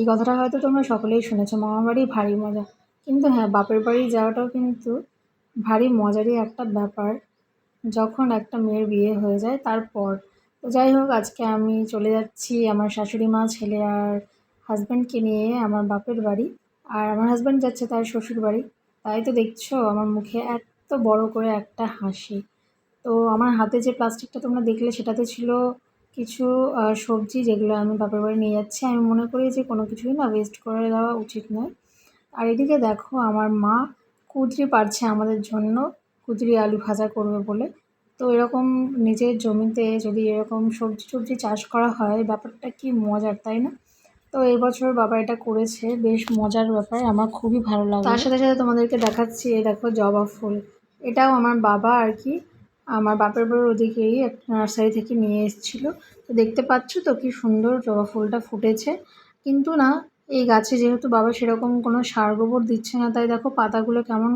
এই কথাটা হয়তো তোমরা সকলেই শুনেছো, মামার বাড়ি ভারী মজা। কিন্তু হ্যাঁ, বাপের বাড়ি যাওয়াটাও কিন্তু ভারী মজারই একটা ব্যাপার যখন একটা মেয়ের বিয়ে হয়ে যায় তারপর। তো যাই হোক, আজকে আমি চলে যাচ্ছি আমার শাশুড়ি মা, ছেলে আর হাজব্যান্ডকে নিয়ে আমার বাপের বাড়ি। আর আমার হাজব্যান্ড যাচ্ছে তার শ্বশুর বাড়ি। তাই তো দেখছো আমার মুখে এত বড় করে একটা হাসি। তো আমার হাতে যে প্লাস্টিকটা তোমরা দেখলে সেটাতে ছিল কিছু সবজি, যেগুলো আমি বাপের বাড়ি নিয়ে যাচ্ছি। আমি মনে করি যে কোনো কিছুই না ওয়েস্ট করে দেওয়া উচিত নয়। আর এদিকে দেখো আমার মা কুঁদরি পাড়ছে আমাদের জন্য, কুঁদরি আলু ভাজা করবে বলে। তো এরকম নিজের জমিতে যদি এরকম সবজি টবজি চাষ করা হয়, ব্যাপারটা কি মজার, তাই না? তো এই বছর বাবা এটা করেছে, বেশ মজার ব্যাপার, আমার খুবই ভালো লাগে। তার সাথে সাথে তোমাদেরকে দেখাচ্ছি, এই দেখো জবা ফুল। এটাও আমার বাবা আর কি আমার বাপের বাড়ির ওদিকেই একটা নার্সারি থেকে নিয়ে এসেছিলো। তো দেখতে পাচ্ছ তো কি সুন্দর জবা ফুলটা ফুটেছে। কিন্তু না, এই গাছে যেহেতু বাবা সেরকম কোনো সার গোবর দিচ্ছে না, তাই দেখো পাতাগুলো কেমন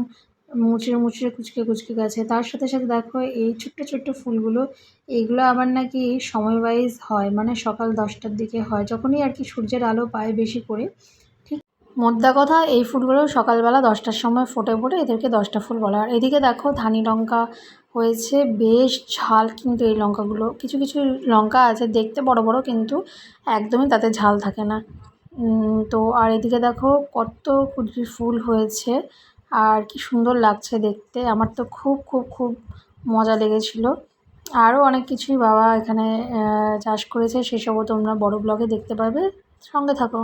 মুচড়ে মুচড়ে কুচকে কুচকে গেছে। তার সাথে সাথে দেখো এই ছোট্ট ছোট্ট ফুলগুলো, এইগুলো আবার নাকি সময় ওয়াইজ হয়, মানে সকাল 10টার দিকে হয়, যখনই আর কি সূর্যের আলো পায় বেশি করে। ঠিক মোদ্দা কথা, এই ফুলগুলো সকালবেলা 10টার সময় ফোটে বলে এদেরকে 10টা ফুল বলা। আর এদিকে দেখো ধানি লঙ্কা হয়েছে, বেশ ঝাল কিন্তু এই লঙ্কাগুলো। কিছু কিছু লঙ্কা আছে দেখতে বড় বড়, কিন্তু একদমই তাতে ঝাল থাকে না। তো আর এদিকে দেখো কত কুঁদরি ফুল হয়েছে, আর কি সুন্দর লাগছে দেখতে। আমার তো খুব খুব খুব মজা লেগেছিলো। আরও অনেক কিছুই বাবা এখানে চাষ করেছে, সেসবও তোমরা বড় ব্লগে দেখতে পারবে। সঙ্গে থাকো।